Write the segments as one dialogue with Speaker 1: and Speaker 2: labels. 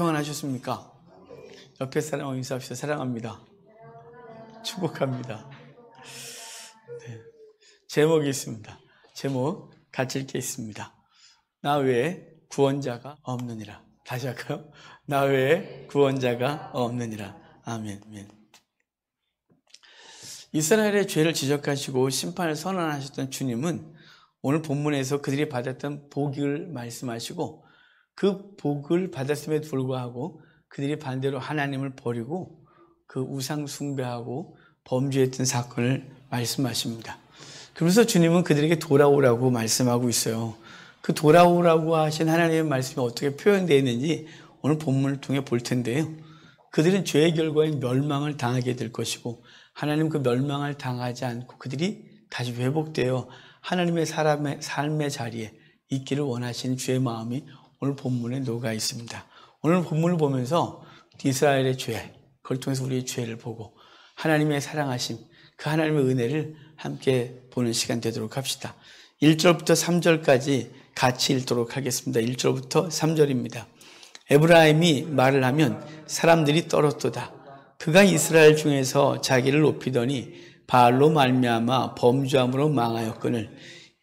Speaker 1: 평안하셨습니까? 옆에 사람하고 인사합시다. 사랑합니다. 축복합니다. 네. 제목이 있습니다. 제목 같이 읽겠습니다. 나 외에 구원자가 없느니라. 다시 할까요? 나 외에 구원자가 없느니라. 아멘. 이스라엘의 죄를 지적하시고 심판을 선언하셨던 주님은 오늘 본문에서 그들이 받았던 복을 말씀하시고 그 복을 받았음에도 불구하고 그들이 반대로 하나님을 버리고 그 우상 숭배하고 범죄했던 사건을 말씀하십니다. 그러면서 주님은 그들에게 돌아오라고 말씀하고 있어요. 그 돌아오라고 하신 하나님의 말씀이 어떻게 표현되어 있는지 오늘 본문을 통해 볼 텐데요. 그들은 죄의 결과에 멸망을 당하게 될 것이고 하나님 그 멸망을 당하지 않고 그들이 다시 회복되어 하나님의 삶의 자리에 있기를 원하시는 주의 마음이 오늘 본문에 녹아 있습니다. 오늘 본문을 보면서 이스라엘의 죄, 그걸 통해서 우리의 죄를 보고 하나님의 사랑하심, 그 하나님의 은혜를 함께 보는 시간 되도록 합시다. 1절부터 3절까지 같이 읽도록 하겠습니다. 1절부터 3절입니다. 에브라임이 말을 하면 사람들이 떨었도다. 그가 이스라엘 중에서 자기를 높이더니 바알로 말미암아 범죄함으로 망하였거늘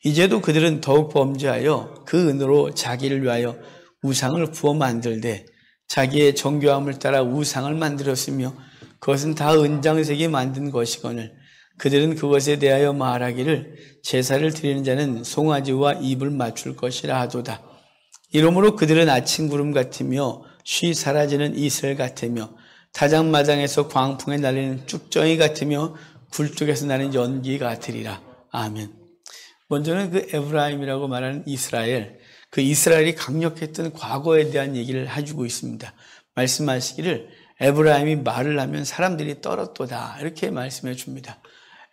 Speaker 1: 이제도 그들은 더욱 범죄하여 그 은으로 자기를 위하여 우상을 부어 만들되 자기의 정교함을 따라 우상을 만들었으며 그것은 다 은장색이 만든 것이거늘 그들은 그것에 대하여 말하기를 제사를 드리는 자는 송아지와 입을 맞출 것이라 하도다. 이러므로 그들은 아침 구름 같으며 쉬 사라지는 이슬 같으며 타작마당에서 광풍에 날리는 쭉정이 같으며 굴뚝에서 나는 연기 같으리라. 아멘. 먼저는 그 에브라임이라고 말하는 이스라엘, 그 이스라엘이 강력했던 과거에 대한 얘기를 해주고 있습니다. 말씀하시기를 에브라임이 말을 하면 사람들이 떨었도다 이렇게 말씀해 줍니다.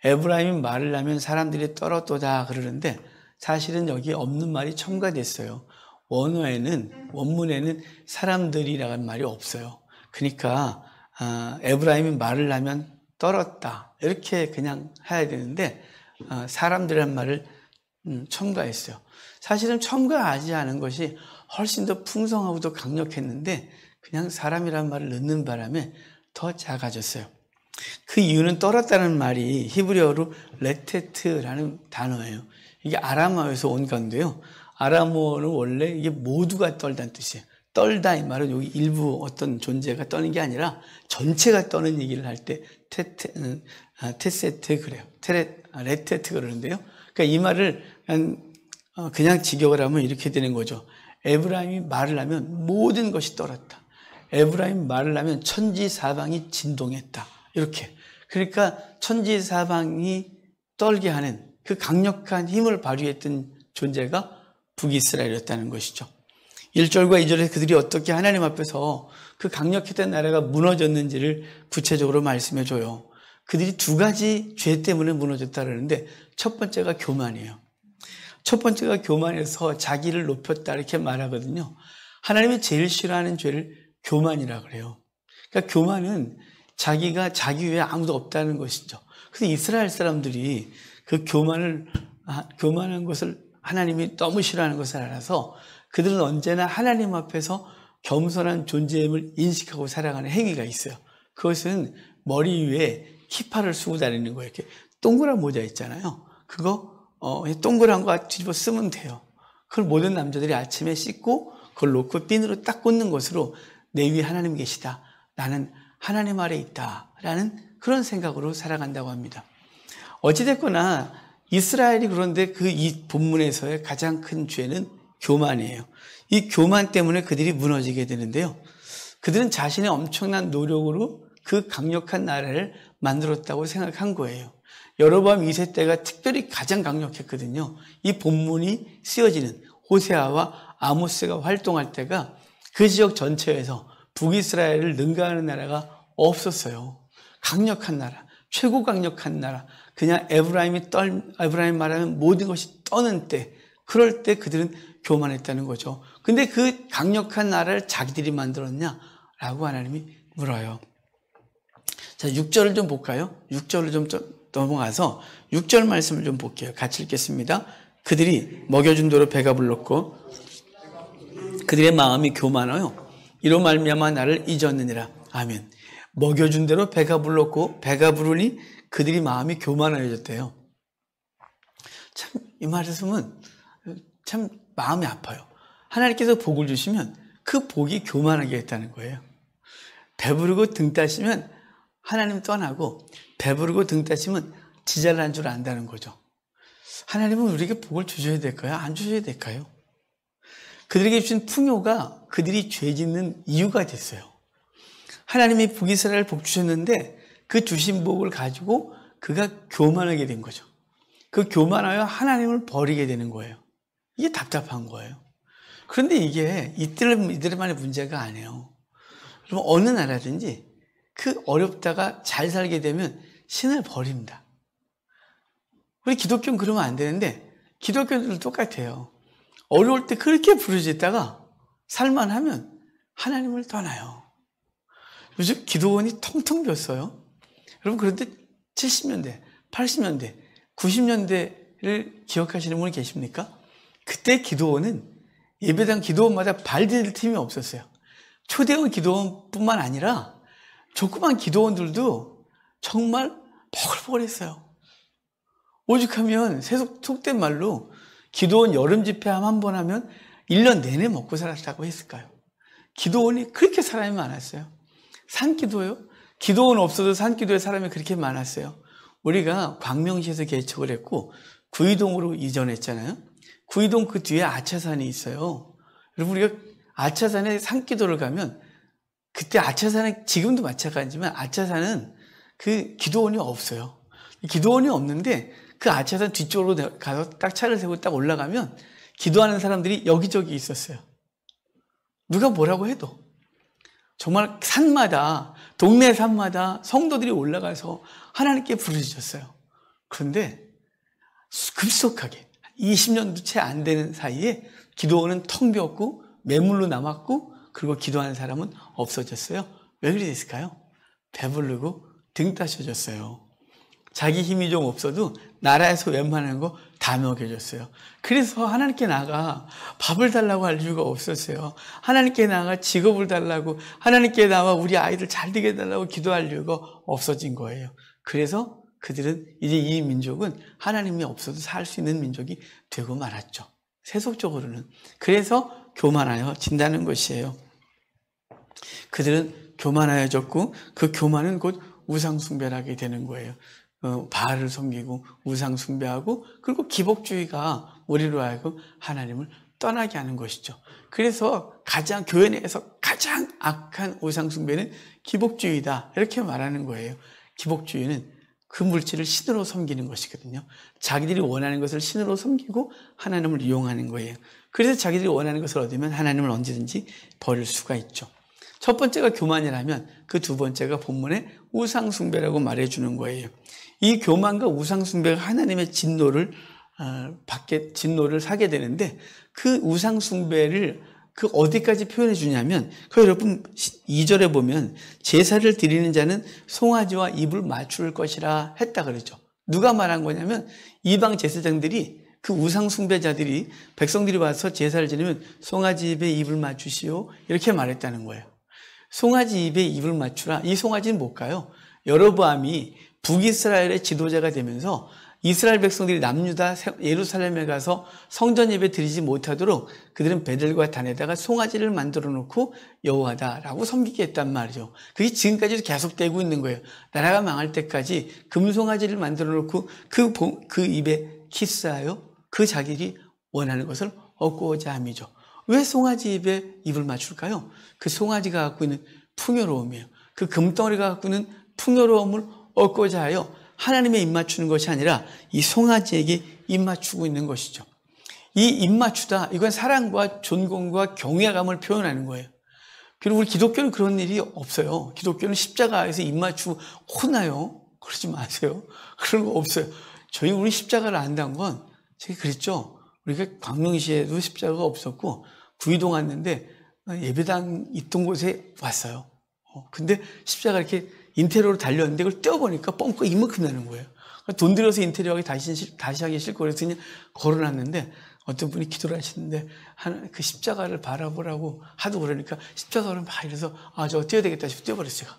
Speaker 1: 에브라임이 말을 하면 사람들이 떨었도다 그러는데 사실은 여기 없는 말이 첨가됐어요. 원문에는 사람들이라는 말이 없어요. 그러니까 에브라임이 말을 하면 떨었다 이렇게 그냥 해야 되는데 사람들이란 말을 첨가했어요. 사실은 첨가하지 않은 것이 훨씬 더 풍성하고 더 강력했는데 그냥 사람이란 말을 넣는 바람에 더 작아졌어요. 그 이유는 떨었다는 말이 히브리어로 레테트라는 단어예요. 이게 아람어에서 온 건데요. 아람어는 원래 이게 모두가 떨다는 뜻이에요. 떨다 이 말은 여기 일부 어떤 존재가 떠는 게 아니라 전체가 떠는 얘기를 할 때 테세트 그래요. 레테트 그러는데요. 그러니까 이 말을 그냥 직역을 하면 이렇게 되는 거죠. 에브라임이 말을 하면 모든 것이 떨었다. 에브라임 말을 하면 천지사방이 진동했다. 이렇게. 그러니까 천지사방이 떨게 하는 그 강력한 힘을 발휘했던 존재가 북이스라엘이었다는 것이죠. 1절과 2절에 그들이 어떻게 하나님 앞에서 그 강력했던 나라가 무너졌는지를 구체적으로 말씀해 줘요. 그들이 두 가지 죄 때문에 무너졌다 그러는데 첫 번째가 교만이에요. 첫 번째가 교만해서 자기를 높였다 이렇게 말하거든요. 하나님이 제일 싫어하는 죄를 교만이라 그래요. 그러니까 교만은 자기가 자기 외에 아무도 없다는 것이죠. 그래서 이스라엘 사람들이 그 교만한 것을 하나님이 너무 싫어하는 것을 알아서 그들은 언제나 하나님 앞에서 겸손한 존재임을 인식하고 살아가는 행위가 있어요. 그것은 머리 위에 키파를 쓰고 다니는 거예요. 이렇게 동그란 모자 있잖아요. 그거 동그란 거 뒤집어 쓰면 돼요. 그걸 모든 남자들이 아침에 씻고 그걸 놓고 핀으로 딱 꽂는 것으로 내 위에 하나님 계시다. 나는 하나님 아래 있다. 라는 그런 생각으로 살아간다고 합니다. 어찌됐거나 이스라엘이 그런데 이 본문에서의 가장 큰 죄는 교만이에요. 이 교만 때문에 그들이 무너지게 되는데요. 그들은 자신의 엄청난 노력으로 그 강력한 나라를 만들었다고 생각한 거예요. 여로보암 2세 때가 특별히 가장 강력했거든요. 이 본문이 쓰여지는 호세아와 아모스가 활동할 때가 그 지역 전체에서 북이스라엘을 능가하는 나라가 없었어요. 강력한 나라, 최고 강력한 나라. 그냥 에브라임 말하면 모든 것이 떠는 때, 그럴 때 그들은 교만했다는 거죠. 근데 그 강력한 나라를 자기들이 만들었냐? 라고 하나님이 물어요. 자, 6절을 좀 볼까요? 6절을 좀 넘어가서 6절 말씀을 좀 볼게요. 같이 읽겠습니다. 그들이 먹여준 대로 배가 불렀고 그들의 마음이 교만하여 이로 말미암아 나를 잊었느니라. 아멘. 먹여준 대로 배가 불렀고 배가 부르니 그들이 마음이 교만하여졌대요. 참 이 말씀은 참 마음이 아파요. 하나님께서 복을 주시면 그 복이 교만하게 했다는 거예요. 배부르고 등 따시면 하나님 떠나고 배부르고 등 따시면 지잘난 줄 안다는 거죠. 하나님은 우리에게 복을 주셔야 될까요? 안 주셔야 될까요? 그들에게 주신 풍요가 그들이 죄 짓는 이유가 됐어요. 하나님이 북이스라엘 복 주셨는데 그 주신 복을 가지고 그가 교만하게 된 거죠. 그 교만하여 하나님을 버리게 되는 거예요. 이게 답답한 거예요. 그런데 이게 이들만의 문제가 아니에요. 그럼 어느 나라든지 그 어렵다가 잘 살게 되면 신을 버립니다. 우리 기독교는 그러면 안 되는데 기독교들도 똑같아요. 어려울 때 그렇게 부르짖다가 살만하면 하나님을 떠나요. 요즘 기도원이 텅텅 비었어요. 여러분 그런데 70년대, 80년대, 90년대를 기억하시는 분이 계십니까? 그때 기도원은 예배당 기도원마다 발 디딜 틈이 없었어요. 초대원 기도원뿐만 아니라 조그만 기도원들도 정말 버글버글했어요. 오죽하면 속된 말로 기도원 여름 집회 한 번 하면 1년 내내 먹고 살았다고 했을까요? 기도원이 그렇게 사람이 많았어요. 산기도요? 기도원 없어도 산기도에 사람이 그렇게 많았어요. 우리가 광명시에서 개척을 했고 구이동으로 이전했잖아요. 구이동 그 뒤에 아차산이 있어요. 여러분 우리가 아차산에 산기도를 가면 그때 아차산은 지금도 마찬가지지만 아차산은 그 기도원이 없어요. 기도원이 없는데 그 아차산 뒤쪽으로 가서 딱 차를 세우고 딱 올라가면 기도하는 사람들이 여기저기 있었어요. 누가 뭐라고 해도 정말 산마다 동네 산마다 성도들이 올라가서 하나님께 부르짖었어요. 그런데 급속하게 20년도 채 안 되는 사이에 기도원은 텅 비었고 매물로 남았고 그리고 기도하는 사람은 없어졌어요. 왜 그랬을까요? 배부르고 등 따셔졌어요. 자기 힘이 좀 없어도 나라에서 웬만한 거 다 먹여줬어요. 그래서 하나님께 나가 밥을 달라고 할 이유가 없었어요. 하나님께 나가 직업을 달라고, 하나님께 나와 우리 아이들 잘 되게 해달라고 기도할 이유가 없어진 거예요. 그래서 그들은 이제 이 민족은 하나님이 없어도 살 수 있는 민족이 되고 말았죠. 세속적으로는. 그래서 교만하여진다는 것이에요. 그들은 교만하여졌고 그 교만은 곧 우상숭배를 하게 되는 거예요. 바알을 섬기고 우상숭배하고 그리고 기복주의가 우리로 하여금 하나님을 떠나게 하는 것이죠. 그래서 교회 내에서 가장 악한 우상숭배는 기복주의다 이렇게 말하는 거예요. 기복주의는 그 물질을 신으로 섬기는 것이거든요. 자기들이 원하는 것을 신으로 섬기고 하나님을 이용하는 거예요. 그래서 자기들이 원하는 것을 얻으면 하나님을 언제든지 버릴 수가 있죠. 첫 번째가 교만이라면 그 두 번째가 본문에 우상숭배라고 말해주는 거예요. 이 교만과 우상숭배가 하나님의 진노를 사게 되는데 그 우상숭배를 그 어디까지 표현해 주냐면 그 여러분 2절에 보면 제사를 드리는 자는 송아지와 입을 맞출 것이라 했다 그러죠. 누가 말한 거냐면 이방 제사장들이 그 우상숭배자들이 백성들이 와서 제사를 지내면 송아지 입에 입을 맞추시오 이렇게 말했다는 거예요. 송아지 입에 입을 맞추라. 이 송아지는 뭘까요? 여로보암이 북이스라엘의 지도자가 되면서 이스라엘 백성들이 남유다 예루살렘에 가서 성전 예배 드리지 못하도록 그들은 베델과 단에다가 송아지를 만들어 놓고 여호와다라고 섬기게 했단 말이죠. 그게 지금까지도 계속되고 있는 거예요. 나라가 망할 때까지 금송아지를 만들어 놓고 그 입에 키스하여 그 자기들이 원하는 것을 얻고자 함이죠. 왜 송아지 입에 입을 맞출까요? 그 송아지가 갖고 있는 풍요로움이에요. 그 금덩어리가 갖고 있는 풍요로움을 얻고자 하여 하나님의 입 맞추는 것이 아니라 이 송아지에게 입 맞추고 있는 것이죠. 이 입 맞추다, 이건 사랑과 존경과 경외감을 표현하는 거예요. 그리고 우리 기독교는 그런 일이 없어요. 기독교는 십자가에서 입 맞추고 혼나요. 그러지 마세요. 그런 거 없어요. 우리 십자가를 안다는 건 제가 그랬죠. 우리가 광명시에도 십자가가 없었고 구이동 왔는데 예배당 있던 곳에 왔어요. 근데 십자가 이렇게 인테리어로 달렸는데 그걸 떼어보니까 뻥커 이만큼 나는 거예요. 돈 들여서 인테리어하기 다시 하기 싫고 그래서 그냥 걸어놨는데 어떤 분이 기도를 하시는데 그 십자가를 바라보라고 하도 그러니까 십자가를 막 이래서 저 뛰어야 되겠다 싶어 뛰어버렸어요.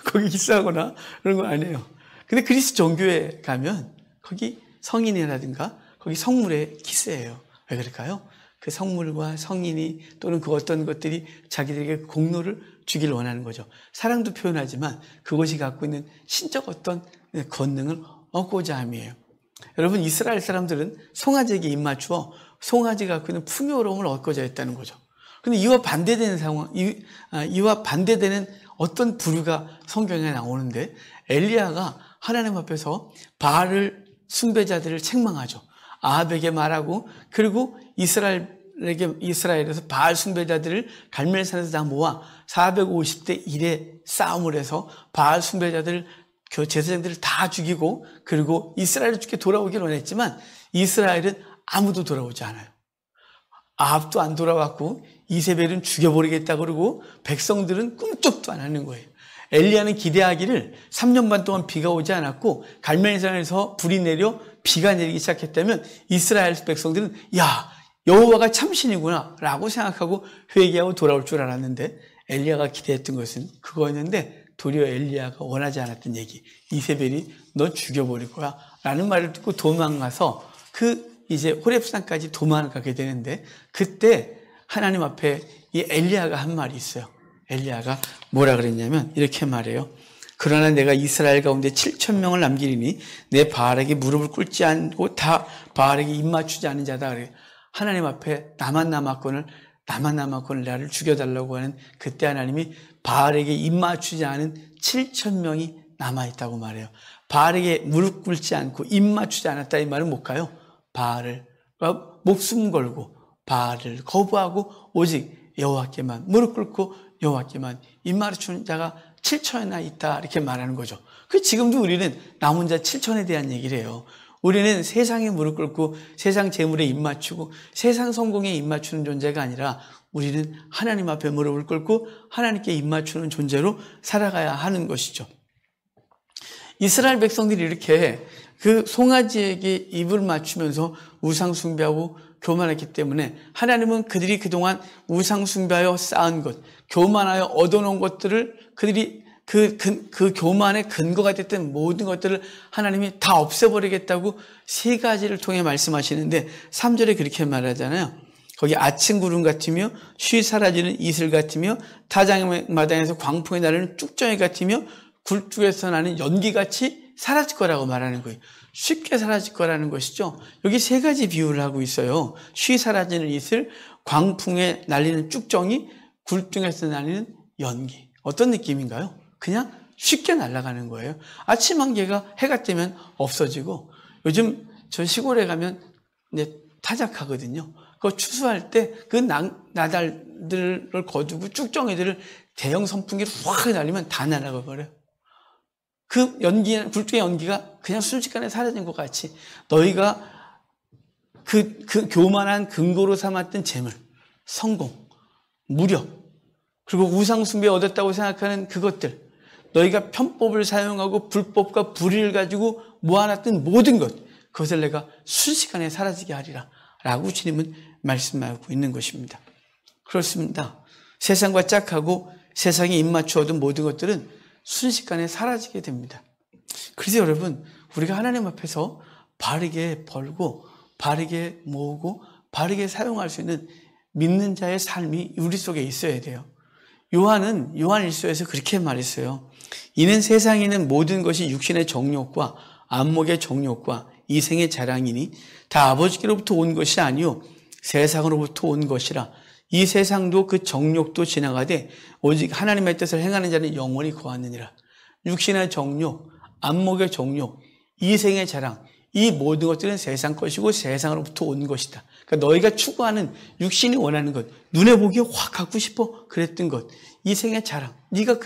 Speaker 1: 거기 기싸거나 그런 거 아니에요. 근데 그리스 종교에 가면 거기 성인이라든가 거기 성물에 기스예요. 왜 그럴까요? 그 성물과 성인이 또는 그 어떤 것들이 자기들에게 공로를 주기를 원하는 거죠. 사랑도 표현하지만 그것이 갖고 있는 신적 어떤 권능을 얻고자 함이에요. 여러분, 이스라엘 사람들은 송아지에게 입맞추어 송아지가 갖고 있는 풍요로움을 얻고자 했다는 거죠. 근데 이와 반대되는 상황, 이와 반대되는 어떤 부류가 성경에 나오는데 엘리야가 하나님 앞에서 바알 숭배자들을 책망하죠. 아합에게 말하고 그리고 이스라엘에서 바알 숭배자들을 갈멜산에서 다 모아 450대 1의 싸움을 해서 바알 숭배자들 제사장들을 다 죽이고 그리고 이스라엘을 죽게 돌아오길 원했지만 이스라엘은 아무도 돌아오지 않아요. 아합도 안 돌아왔고 이세벨은 죽여버리겠다 그러고 백성들은 꿈쩍도 안 하는 거예요. 엘리야는 기대하기를 3년 반 동안 비가 오지 않았고 갈멜산에서 불이 내려 비가 내리기 시작했다면 이스라엘 백성들은 야, 여호와가 참신이구나 라고 생각하고 회개하고 돌아올 줄 알았는데 엘리야가 기대했던 것은 그거였는데 도리어 엘리야가 원하지 않았던 얘기, 이세벨이 너 죽여버릴 거야 라는 말을 듣고 도망가서 이제 호렙산까지 도망가게 되는데 그때 하나님 앞에 이 엘리야가 한 말이 있어요. 엘리야가 뭐라 그랬냐면 이렇게 말해요. 그러나 내가 이스라엘 가운데 7,000명을 남기리니 내 바알에게 무릎을 꿇지 않고 다 바알에게 입맞추지 않은 자다 그래요. 하나님 앞에 나만 남았거늘 나를 죽여달라고 하는 그때 하나님이 바알에게 입맞추지 않은 7,000명이 남아있다고 말해요. 바알에게 무릎 꿇지 않고 입맞추지 않았다 이 말은 뭘까요? 바알을 목숨 걸고 바알을 거부하고 오직 여호와께만 무릎 꿇고 여호와께만 입맞추는 자가 7천이나 있다 이렇게 말하는 거죠. 그 지금도 우리는 남은 자 7천에 대한 얘기를 해요. 우리는 세상에 무릎 꿇고 세상 재물에 입맞추고 세상 성공에 입맞추는 존재가 아니라 우리는 하나님 앞에 무릎을 꿇고 하나님께 입맞추는 존재로 살아가야 하는 것이죠. 이스라엘 백성들이 이렇게 그 송아지에게 입을 맞추면서 우상 숭배하고 교만했기 때문에 하나님은 그들이 그동안 우상 숭배하여 쌓은 것, 교만하여 얻어놓은 것들을 그들이 그 교만의 근거가 됐던 모든 것들을 하나님이 다 없애버리겠다고 3가지를 통해 말씀하시는데 3절에 그렇게 말하잖아요. 거기 아침 구름 같으며 쉬 사라지는 이슬 같으며 타작마당에서 광풍이 나르는 쭉정이 같으며 굴뚝에서 나는 연기같이 사라질 거라고 말하는 거예요. 쉽게 사라질 거라는 것이죠. 여기 3가지 비유를 하고 있어요. 쉬 사라지는 이슬, 광풍에 날리는 쭉정이, 굴뚝에서 날리는 연기. 어떤 느낌인가요? 그냥 쉽게 날아가는 거예요. 아침 한개가 해가 뜨면 없어지고 요즘 저 시골에 가면 이제 타작하거든요. 그 추수할 때 그 나달들을 거두고 쭉정이들을 대형 선풍기로 확 날리면 다 날아가 버려요. 그 연기, 굴뚝의 연기가 그냥 순식간에 사라진 것 같이 너희가 그 교만한 근거로 삼았던 재물, 성공, 무력, 그리고 우상숭배 얻었다고 생각하는 그것들, 너희가 편법을 사용하고 불법과 불의를 가지고 모아놨던 모든 것, 그것을 내가 순식간에 사라지게 하리라 라고 주님은 말씀하고 있는 것입니다. 그렇습니다. 세상과 짝하고 세상에 입맞추어 얻은 모든 것들은 순식간에 사라지게 됩니다. 그래서 여러분, 우리가 하나님 앞에서 바르게 벌고 바르게 모으고 바르게 사용할 수 있는 믿는 자의 삶이 우리 속에 있어야 돼요. 요한은 요한일서에서 그렇게 말했어요. 이는 세상에 있는 모든 것이 육신의 정욕과 안목의 정욕과 이생의 자랑이니 다 아버지께로부터 온 것이 아니요 세상으로부터 온 것이라. 이 세상도 그 정욕도 지나가되 오직 하나님의 뜻을 행하는 자는 영원히 거하느니라. 육신의 정욕, 안목의 정욕, 이생의 자랑, 이 모든 것들은 세상 것이고 세상으로부터 온 것이다. 그러니까 너희가 추구하는 육신이 원하는 것, 눈에 보기에 확 갖고 싶어 그랬던 것, 이생의 자랑, 네가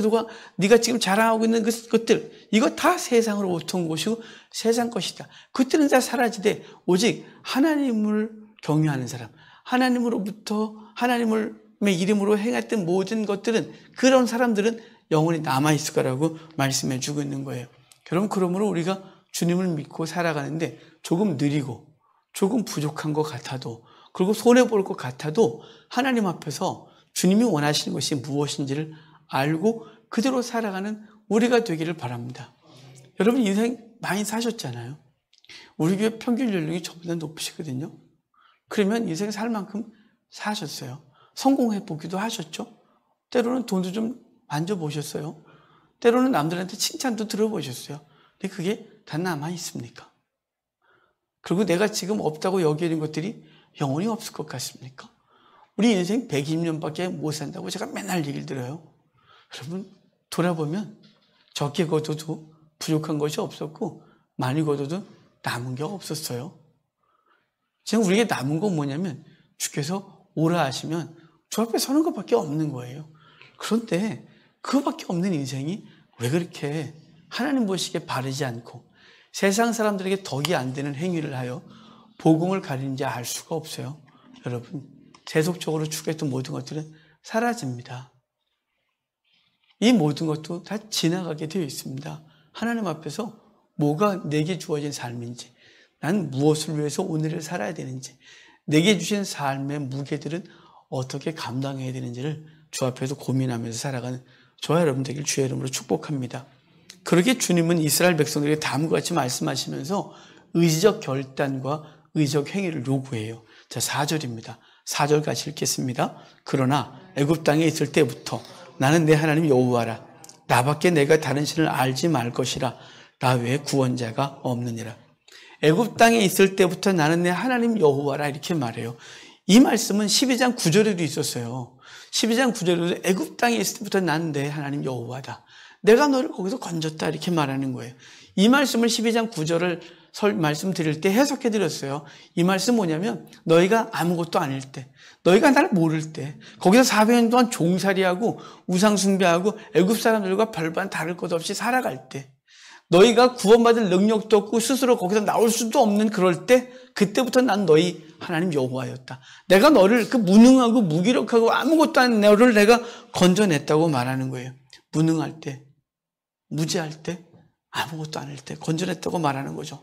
Speaker 1: 지금 자랑하고 있는 것들, 이거 다 세상으로부터 온 것이고 세상 것이다. 그것들은 다 사라지되 오직 하나님을 경외하는 사람, 하나님의 이름으로 행했던 모든 것들은, 그런 사람들은 영원히 남아있을 거라고 말씀해 주고 있는 거예요. 그러므로 우리가 주님을 믿고 살아가는데 조금 느리고 조금 부족한 것 같아도, 그리고 손해볼 것 같아도 하나님 앞에서 주님이 원하시는 것이 무엇인지를 알고 그대로 살아가는 우리가 되기를 바랍니다. 여러분 인생 많이 사셨잖아요. 우리 교회 평균 연령이 저보다 높으시거든요. 그러면 인생 살 만큼 사셨어요. 성공해보기도 하셨죠. 때로는 돈도 좀 만져보셨어요. 때로는 남들한테 칭찬도 들어보셨어요. 근데 그게 다 남아있습니까? 그리고 내가 지금 없다고 여기는 것들이 영원히 없을 것 같습니까? 우리 인생 120년밖에 못 산다고 제가 맨날 얘기를 들어요. 여러분 돌아보면 적게 거둬도 부족한 것이 없었고 많이 거둬도 남은 게 없었어요. 지금 우리에게 남은 건 뭐냐면 주께서 오라 하시면 주 앞에 서는 것밖에 없는 거예요. 그런데 그거밖에 없는 인생이 왜 그렇게 하나님 보시기에 바르지 않고 세상 사람들에게 덕이 안 되는 행위를 하여 복음을 가리는지 알 수가 없어요. 여러분 세속적으로 추구했던 모든 것들은 사라집니다. 이 모든 것도 다 지나가게 되어 있습니다. 하나님 앞에서 뭐가 내게 주어진 삶인지, 난 무엇을 위해서 오늘을 살아야 되는지, 내게 주신 삶의 무게들은 어떻게 감당해야 되는지를 주 앞에서 고민하면서 살아가는 저와 여러분 되길 주의 이름으로 축복합니다. 그렇게 주님은 이스라엘 백성들에게 다음과 같이 말씀하시면서 의지적 결단과 의지적 행위를 요구해요. 자, 4절입니다. 4절 같이 읽겠습니다. 그러나 애굽 땅에 있을 때부터 나는 내 하나님 여호와라. 나밖에 내가 다른 신을 알지 말 것이라. 나 외에 구원자가 없느니라. 애굽 땅에 있을 때부터 나는 내 하나님 여호와라 이렇게 말해요. 이 말씀은 12장 9절에도 있었어요. 12장 9절에도 애굽 땅에 있을 때부터 나는 내 하나님 여호와다. 내가 너를 거기서 건졌다 이렇게 말하는 거예요. 이 말씀을 12장 9절을 말씀드릴 때 해석해 드렸어요. 이 말씀 뭐냐면 너희가 아무것도 아닐 때, 너희가 날 모를 때, 거기서 400년 동안 종살이하고 우상 숭배하고 애굽 사람들과 별반 다를 것 없이 살아갈 때, 너희가 구원받을 능력도 없고 스스로 거기서 나올 수도 없는 그럴 때, 그때부터 난 너희 하나님 여호와였다. 내가 너를 그 무능하고 무기력하고 아무것도 아닌 너를 내가 건져냈다고 말하는 거예요. 무능할 때, 무지할 때, 아무것도 아닐 때 건져냈다고 말하는 거죠.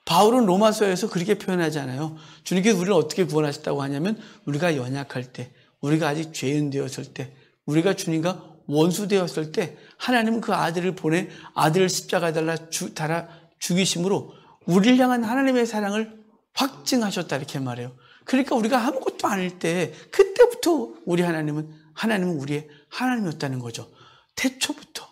Speaker 1: 바울은 로마서에서 그렇게 표현하잖아요. 주님께서 우리를 어떻게 구원하셨다고 하냐면 우리가 연약할 때, 우리가 아직 죄인 되었을 때, 우리가 주님과 원수 되었을 때 하나님은 그 아들을 보내 아들을 십자가에 달아 죽이심으로 우리를 향한 하나님의 사랑을 확증하셨다 이렇게 말해요. 그러니까 우리가 아무것도 아닐 때 그때부터 우리 하나님은 우리의 하나님이었다는 거죠. 태초부터,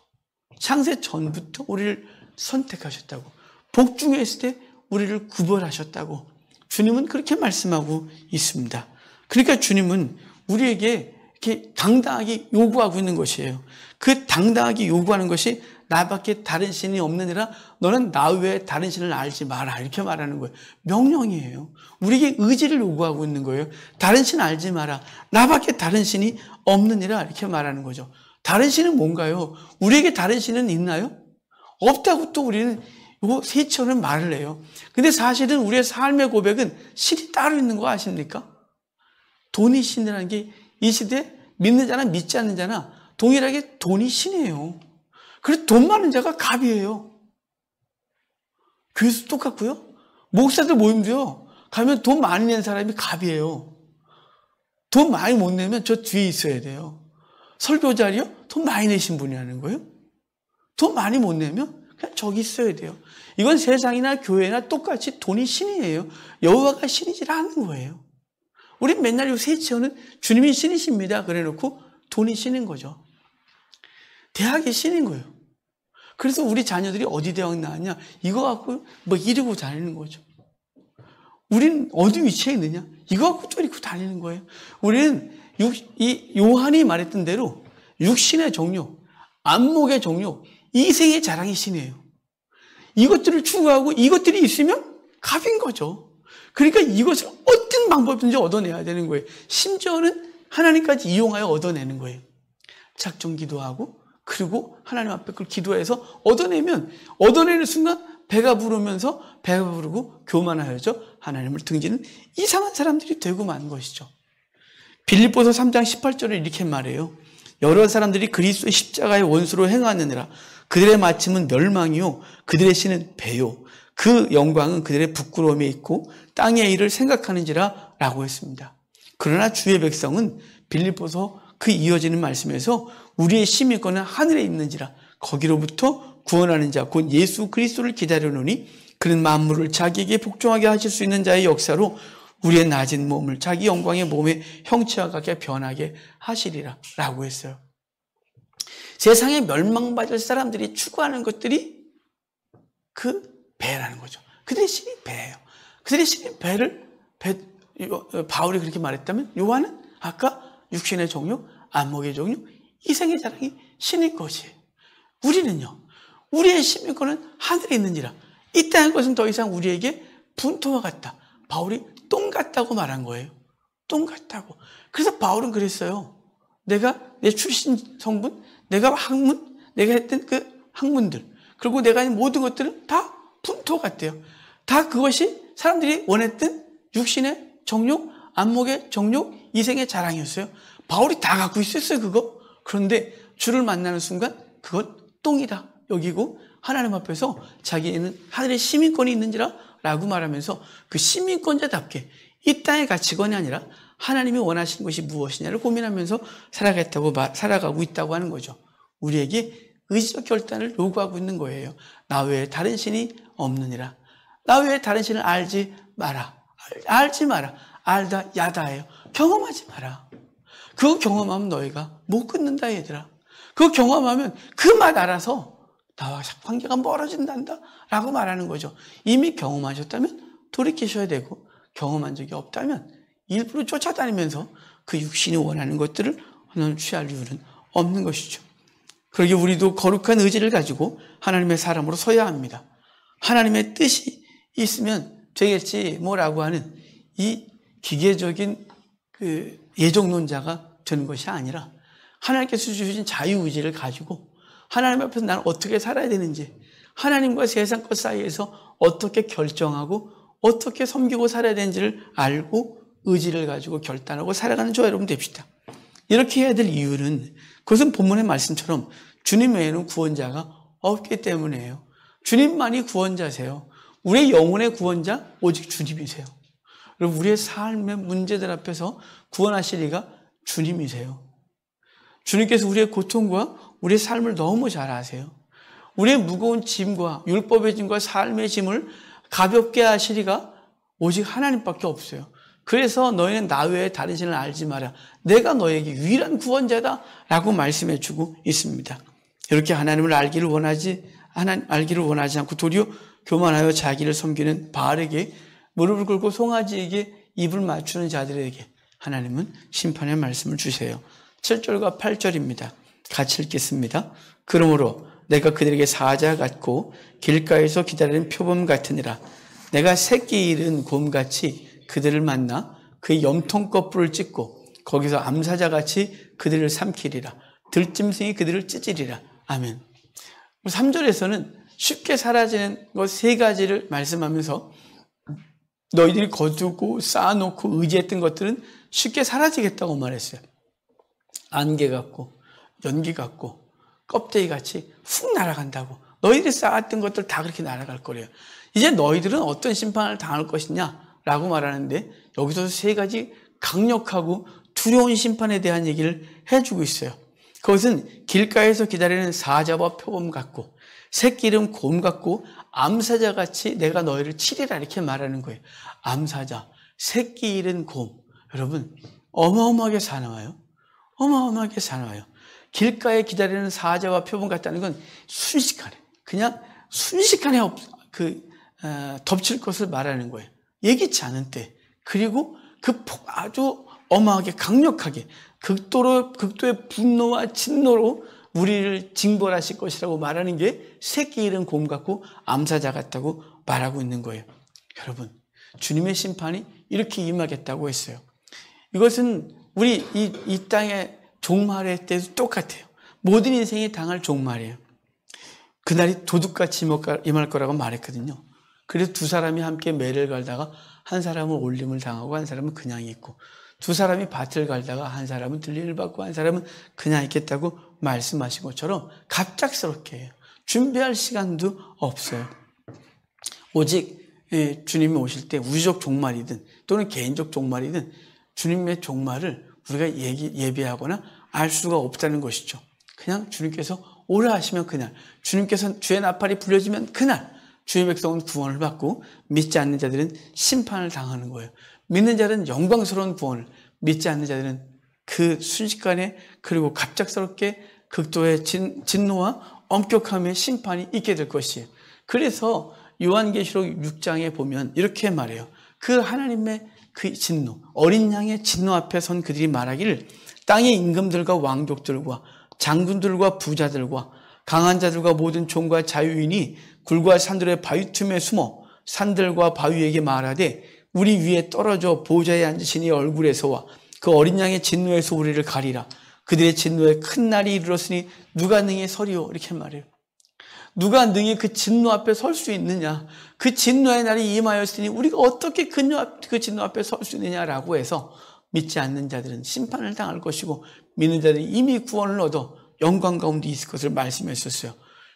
Speaker 1: 창세 전부터 우리를 선택하셨다고, 복중에 있을 때 우리를 구별하셨다고 주님은 그렇게 말씀하고 있습니다. 그러니까 주님은 우리에게 이렇게 당당하게 요구하고 있는 것이에요. 그 당당하게 요구하는 것이 나밖에 다른 신이 없느니라 너는 나 외에 다른 신을 알지 마라 이렇게 말하는 거예요. 명령이에요. 우리에게 의지를 요구하고 있는 거예요. 다른 신 알지 마라. 나밖에 다른 신이 없느니라 이렇게 말하는 거죠. 다른 신은 뭔가요? 우리에게 다른 신은 있나요? 없다고 또 우리는 요 세처럼 말을 해요. 근데 사실은 우리의 삶의 고백은 신이 따로 있는 거 아십니까? 돈이 신이라는 게 이 시대에 믿는 자나 믿지 않는 자나 동일하게 돈이 신이에요. 그래서 돈 많은 자가 갑이에요. 교회에서 똑같고요. 목사들 모임도요. 가면 돈 많이 낸 사람이 갑이에요. 돈 많이 못 내면 저 뒤에 있어야 돼요. 설교 자리요? 돈 많이 내신 분이 하는 거예요. 돈 많이 못 내면 그냥 저기 있어야 돼요. 이건 세상이나 교회나 똑같이 돈이 신이에요. 여호와가 신이지 않는 거예요. 우리 맨날 요 세치어는 주님이 신이십니다. 그래 놓고 돈이 신인 거죠. 대학이 신인 거예요. 그래서 우리 자녀들이 어디 대학 나왔냐? 이거 갖고 뭐 이러고 다니는 거죠. 우리는 어디 위치에 있느냐? 이거 갖고 또 이러고 다니는 거예요. 우리는 이 요한이 말했던 대로 육신의 정욕, 안목의 정욕, 이생의 자랑이 신이에요. 이것들을 추구하고 이것들이 있으면 갑인 거죠. 그러니까 이것을 어떤 방법든지 얻어내야 되는 거예요. 심지어는 하나님까지 이용하여 얻어내는 거예요. 작정 기도하고 그리고 하나님 앞에 그걸 기도해서 얻어내는 순간 배가 부르면서 배가 부르고 교만하여져 하나님을 등지는 이상한 사람들이 되고 만 것이죠. 빌립보서 3장 18절에 이렇게 말해요. 여러 사람들이 그리스도의 십자가의 원수로 행하느니라. 그들의 마침은 멸망이요 그들의 신은 배요 그 영광은 그들의 부끄러움에 있고 땅의 일을 생각하는지라 라고 했습니다. 그러나 주의 백성은 빌립보서 그 이어지는 말씀에서 우리의 시민권은 하늘에 있는지라 거기로부터 구원하는 자 곧 예수 그리스도를 기다려노니 그는 만물을 자기에게 복종하게 하실 수 있는 자의 역사로 우리의 낮은 몸을 자기 영광의 몸의 형체와 같게 변하게 하시리라 라고 했어요. 세상에 멸망받을 사람들이 추구하는 것들이 그 배라는 거죠. 그들의 신이 배예요. 그들의 신이 바울이 그렇게 말했다면 요한은 아까 육신의 종류, 안목의 종류, 이생의 자랑이 신일 것이에요. 우리는요, 우리의 시민권은 하늘에 있는지라 이 땅의 것은 더 이상 우리에게 분토와 같다. 바울이 똥 같다고 말한 거예요. 똥 같다고. 그래서 바울은 그랬어요. 내가 내 출신 성분, 내가 학문, 내가 했던 그 학문들, 그리고 내가 한 모든 것들은 다 분토 같대요. 다 그것이 사람들이 원했던 육신의 정욕, 안목의 정욕, 이생의 자랑이었어요. 바울이 다 갖고 있었어요, 그거. 그런데 주를 만나는 순간 그건 똥이다 여기고 하나님 앞에서 자기에는 하늘의 시민권이 있는지라 라고 말하면서 그 시민권자답게 이 땅의 가치관이 아니라 하나님이 원하시는 것이 무엇이냐를 고민하면서 살아가고 있다고 하는 거죠. 우리에게 의지적 결단을 요구하고 있는 거예요. 나 외에 다른 신이 없느니라. 나 외에 다른 신을 알지 마라. 알지 마라. 알다 야다예요. 경험하지 마라. 그거 경험하면 너희가 못 끊는다 얘들아. 그거 경험하면 그 맛 알아서 나와 관계가 멀어진단다 라고 말하는 거죠. 이미 경험하셨다면 돌이키셔야 되고 경험한 적이 없다면 일부러 쫓아다니면서 그 육신이 원하는 것들을 취할 이유는 없는 것이죠. 그러기에 우리도 거룩한 의지를 가지고 하나님의 사람으로 서야 합니다. 하나님의 뜻이 있으면 되겠지 뭐라고 하는 이 기계적인 그 예정론자가 되는 것이 아니라 하나님께서 주신 자유의지를 가지고 하나님 앞에서 나는 어떻게 살아야 되는지 하나님과 세상 것 사이에서 어떻게 결정하고 어떻게 섬기고 살아야 되는지를 알고 의지를 가지고 결단하고 살아가는 저와 여러분 됩시다. 이렇게 해야 될 이유는 그것은 본문의 말씀처럼 주님 외에는 구원자가 없기 때문이에요. 주님만이 구원자세요. 우리의 영혼의 구원자 오직 주님이세요. 그리고 우리의 삶의 문제들 앞에서 구원하실 이가 주님이세요. 주님께서 우리의 고통과 우리의 삶을 너무 잘 아세요. 우리의 무거운 짐과 율법의 짐과 삶의 짐을 가볍게 하시리가 오직 하나님밖에 없어요. 그래서 너희는 나 외에 다른 신을 알지 마라. 내가 너에게 유일한 구원자다 라고 말씀해 주고 있습니다. 이렇게 하나님을 알기를 원하지 않고 도리어 교만하여 자기를 섬기는 바알에게 무릎을 꿇고 송아지에게 입을 맞추는 자들에게 하나님은 심판의 말씀을 주세요. 7절과 8절입니다. 같이 읽겠습니다. 그러므로 내가 그들에게 사자 같고 길가에서 기다리는 표범 같으니라. 내가 새끼 잃은 곰같이 그들을 만나 그의 염통 거풀을 찢고 거기서 암사자같이 그들을 삼키리라. 들짐승이 그들을 찢으리라. 아멘. 3절에서는 쉽게 사라지는 것 세 가지를 말씀하면서 너희들이 거두고 쌓아놓고 의지했던 것들은 쉽게 사라지겠다고 말했어요. 안개 같고 연기 같고 껍데기 같이 훅 날아간다고. 너희들이 쌓았던 것들 다 그렇게 날아갈 거래요. 이제 너희들은 어떤 심판을 당할 것이냐라고 말하는데 여기서 세 가지 강력하고 두려운 심판에 대한 얘기를 해주고 있어요. 그것은 길가에서 기다리는 사자와 표범 같고 새끼 이름 곰 같고 암사자같이 내가 너희를 치리라 이렇게 말하는 거예요. 암사자, 새끼 잃은 곰. 여러분 어마어마하게 사나워요. 어마어마하게 사나워요. 길가에 기다리는 사자와 표범 같다는 건 순식간에 그냥 순식간에 덮칠 것을 말하는 거예요. 예기치 않은 때. 그리고 아주 어마하게 강력하게 극도의 분노와 진노로 우리를 징벌하실 것이라고 말하는 게 새끼 잃은 곰 같고 암사자 같다고 말하고 있는 거예요. 여러분 주님의 심판이 이렇게 임하겠다고 했어요. 이것은 우리 이 땅의 종말의 때도 똑같아요. 모든 인생이 당할 종말이에요. 그날이 도둑같이 임할 거라고 말했거든요. 그래서 두 사람이 함께 매를 갈다가 한 사람은 올림을 당하고 한 사람은 그냥 있고 두 사람이 밭을 갈다가 한 사람은 들림을 받고 한 사람은 그냥 있겠다고 말씀하신 것처럼 갑작스럽게 해요. 준비할 시간도 없어요. 오직 주님이 오실 때 우주적 종말이든 또는 개인적 종말이든 주님의 종말을 우리가 예비하거나 알 수가 없다는 것이죠. 그냥 주님께서 오라 하시면 그날, 주님께서 주의 나팔이 불려지면 그날 주의 백성은 구원을 받고 믿지 않는 자들은 심판을 당하는 거예요. 믿는 자들은 영광스러운 구원을, 믿지 않는 자들은 그 순식간에 그리고 갑작스럽게 극도의 진노와 엄격함의 심판이 있게 될 것이에요. 그래서 요한계시록 6장에 보면 이렇게 말해요. 그 하나님의 그 진노, 어린 양의 진노 앞에 선 그들이 말하기를 땅의 임금들과 왕족들과 장군들과 부자들과 강한 자들과 모든 종과 자유인이 굴과 산들의 바위 틈에 숨어 산들과 바위에게 말하되 우리 위에 떨어져 보좌에 앉으신 이 얼굴에서와 그 어린 양의 진노에서 우리를 가리라. 그들의 진노에 큰 날이 이르렀으니 누가 능히 서리오. 이렇게 말해요. 누가 능히 그 진노 앞에 설 수 있느냐. 그 진노의 날이 임하였으니 우리가 어떻게 그 진노 앞에 설 수 있느냐라고 해서 믿지 않는 자들은 심판을 당할 것이고 믿는 자들은 이미 구원을 얻어 영광 가운데 있을 것을 말씀했었어요.